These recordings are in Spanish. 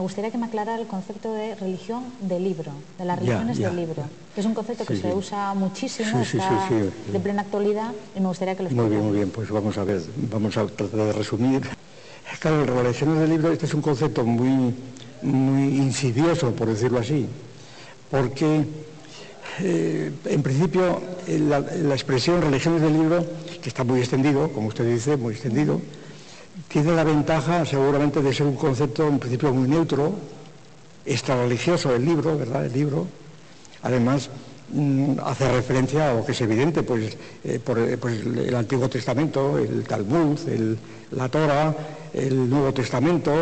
gustaría que me aclarara el concepto de religión de libro, de las religiones del libro, que es un concepto que se usa muchísimo, está de plena actualidad, y me gustaría que lo explicara. Muy bien, pues vamos a ver, vamos a tratar de resumir. Claro, las religiones del libro, este es un concepto muy insidioso, por decirlo así, porque en principio la expresión religiones del libro, que está muy extendido, como usted dice, muy extendido, tiene la ventaja seguramente de ser un concepto en principio muy neutro, extrarreligioso el libro, ¿verdad? El libro, además hace referencia a lo que es evidente, pues el Antiguo Testamento, el Talmud, la Torah, el Nuevo Testamento,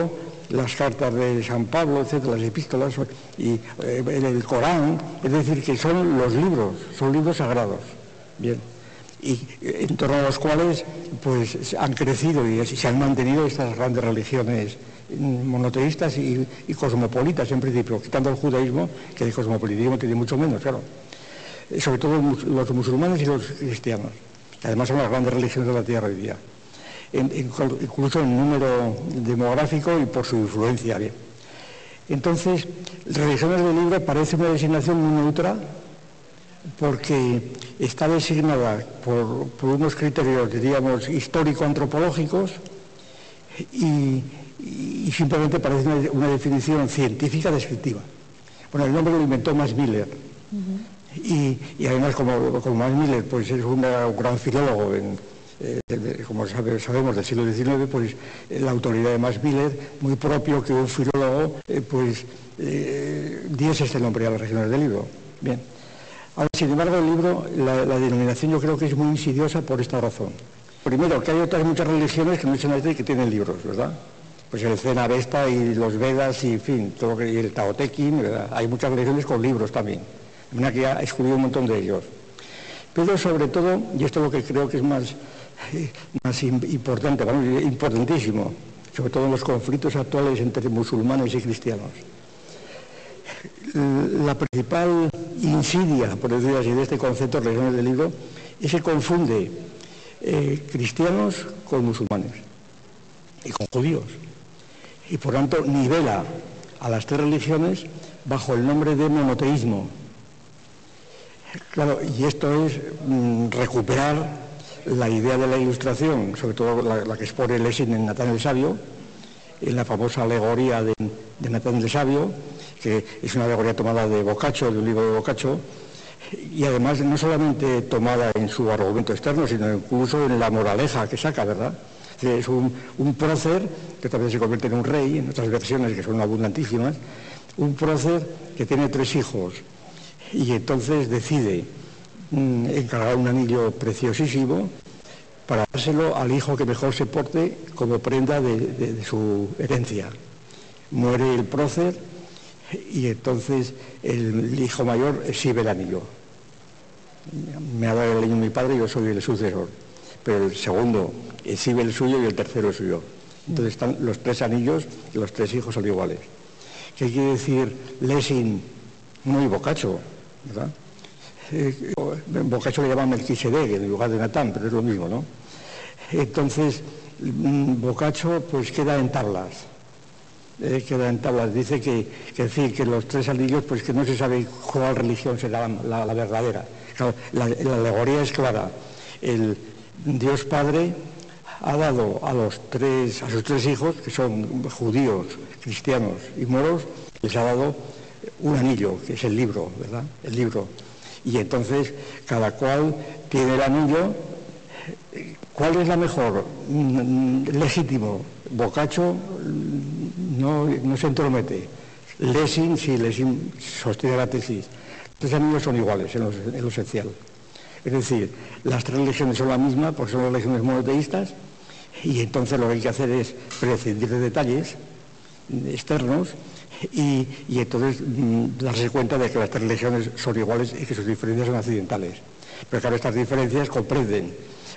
las cartas de San Pablo, etcétera, las epístolas y el Corán, es decir, que son los libros, son libros sagrados, bien, y en torno a los cuales pues han crecido y se han mantenido estas grandes religiones monoteístas y cosmopolitas en principio, quitando el judaísmo, que el cosmopolitismo tiene mucho menos, claro, sobre todo los musulmanes y los cristianos, que además son las grandes religiones de la tierra hoy día. Incluso en número demográfico y por su influencia. Bien. Entonces, religiones del libro parece una designación muy neutra porque está designada por unos criterios, diríamos, histórico-antropológicos y simplemente parece una definición científica descriptiva. Bueno, el nombre lo inventó Max Miller. Y además, como Max Miller pues es un gran filólogo como sabemos del siglo XIX, pues la autoridad de Max Miller, muy propio que un filólogo diese este nombre a las religiones del libro. Bien. Ahora, sin embargo, el libro, la denominación yo creo que es muy insidiosa por esta razón. Primero, que hay otras muchas religiones que no dicen nada y que tienen libros, ¿verdad? Pues el Zen Avesta y los Vedas y, en fin, y el Tao Te Ching, ¿verdad? Hay muchas religiones con libros también. Una que ha excluido un montón de ellos. Pero sobre todo, y esto es lo que creo que es más importante, importantísimo, sobre todo en los conflictos actuales entre musulmanes y cristianos. La principal insidia, por decirlo así, de este concepto de religiones del libro es que confunde cristianos con musulmanes y con judíos, y por tanto nivela a las tres religiones bajo el nombre de monoteísmo. Claro, y esto es recuperar la idea de la Ilustración, sobre todo la que expone Lessing en Natán el Sabio, en la famosa alegoría de Natán el Sabio, que es una alegoría tomada de Boccaccio, de un libro de Boccaccio, y además no solamente tomada en su argumento externo, sino incluso en la moraleja que saca, ¿verdad? Es un prócer, que también se convierte en un rey, en otras versiones que son abundantísimas, un prócer que tiene 3 hijos, y entonces decide encargar un anillo preciosísimo para dárselo al hijo que mejor se porte como prenda de su herencia. Muere el prócer y entonces el hijo mayor exhibe el anillo. Me ha dado el anillo mi padre y yo soy el sucesor, pero el segundo exhibe el suyo y el tercero el suyo. Entonces están los 3 anillos y los 3 hijos son iguales. ¿Qué quiere decir Lessing? Muy Boccaccio, ¿verdad? Boccaccio le llama Melquisedec en lugar de Natán, pero es lo mismo, ¿no? Entonces, Boccaccio pues queda en tablas. Dice que los 3 anillos, pues que no se sabe cuál religión será la verdadera. Claro, la alegoría es clara. El Dios Padre ha dado a sus 3 hijos, que son judíos, cristianos y moros, les ha dado un anillo, que es el libro, ¿verdad? El libro. Y entonces cada cual tiene el anillo. ¿Cuál es la mejor? Legítimo. Boccaccio no se entromete. Lessing, sí, Lessing sostiene la tesis. Los 3 anillos son iguales en lo esencial. Es decir, las 3 religiones son la misma porque son religiones monoteístas, y entonces lo que hay que hacer es prescindir de detalles externos y entonces darse cuenta de que las 3 religiones son iguales y que sus diferencias son accidentales. Pero claro, estas diferencias comprenden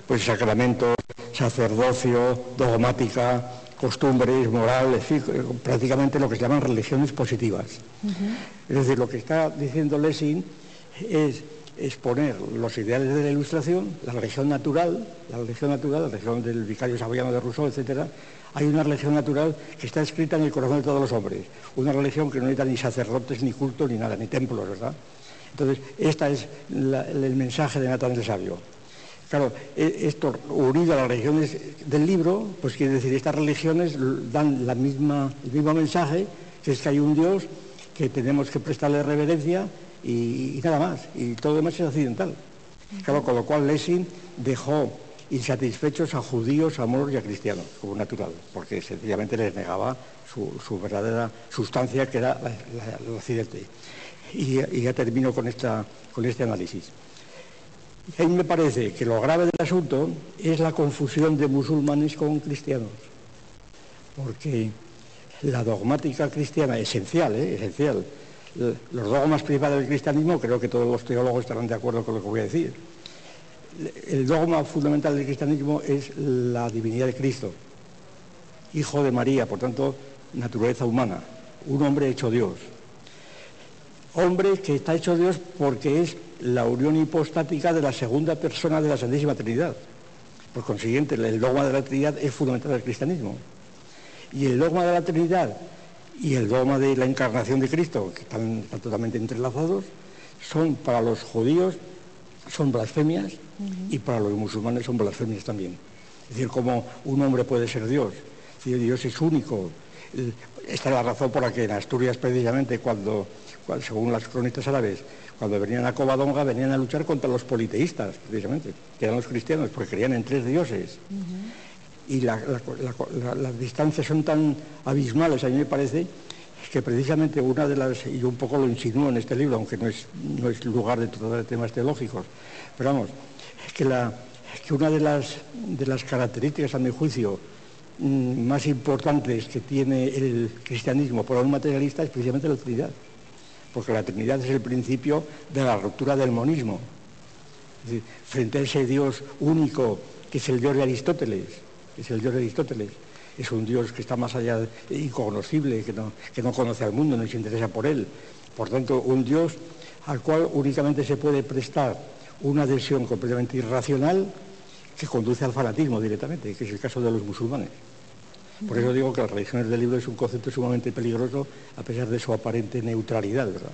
pues sacramentos, sacerdocio, dogmática, costumbres, moral, es decir, prácticamente lo que se llaman religiones positivas. Es decir, lo que está diciendo Lessing es exponer los ideales de la Ilustración, la religión natural, la religión del vicario saboyano de Rousseau, etcétera, Hay una religión natural que está escrita en el corazón de todos los hombres, una religión que no necesita ni sacerdotes, ni cultos, ni nada, ni templos, ¿verdad? Entonces, este es el mensaje de Natán el Sabio. Claro, esto unido a las religiones del libro, pues quiere decir, estas religiones dan el mismo mensaje, que es que hay un Dios, que tenemos que prestarle reverencia y nada más, y todo lo demás es occidental. Claro, con lo cual Lessing dejó insatisfechos a judíos, a moros y a cristianos, como natural, porque sencillamente les negaba su verdadera sustancia, que era el occidente. Y ya termino con este análisis. Y a mí me parece que lo grave del asunto es la confusión de musulmanes con cristianos, porque la dogmática cristiana, esencial, los dogmas principales del cristianismo, creo que todos los teólogos estarán de acuerdo con lo que voy a decir. El dogma fundamental del cristianismo es la divinidad de Cristo, hijo de María, por tanto, naturaleza humana, un hombre hecho Dios. Hombre que está hecho Dios porque es la unión hipostática de la segunda persona de la Santísima Trinidad. Por consiguiente, el dogma de la Trinidad es fundamental del cristianismo. Y el dogma de la Trinidad y el dogma de la encarnación de Cristo, que están totalmente entrelazados, son para los judíos son blasfemias y para los musulmanes son blasfemias también. Es decir, como un hombre puede ser Dios. Es decir, Dios es único. Esta es la razón por la que en Asturias, precisamente, cuando según las cronistas árabes, cuando venían a Covadonga, venían a luchar contra los politeístas, precisamente, que eran los cristianos, porque creían en 3 dioses. Y las distancias son tan abismales, a mí me parece, que precisamente una de las, y un poco lo insinúo en este libro, aunque no es lugar de tratar temas teológicos, pero vamos, que una de las características, a mi juicio, más importantes que tiene el cristianismo por un materialista es precisamente la Trinidad, porque la Trinidad es el principio de la ruptura del monismo. Es decir, frente a ese Dios único que es el Dios de Aristóteles, es un Dios que está más allá, incognoscible, que no conoce al mundo, no se interesa por él. Por tanto, un Dios al cual únicamente se puede prestar una adhesión completamente irracional que conduce al fanatismo directamente, que es el caso de los musulmanes. Por eso digo que las religiones del libro es un concepto sumamente peligroso, a pesar de su aparente neutralidad, ¿verdad?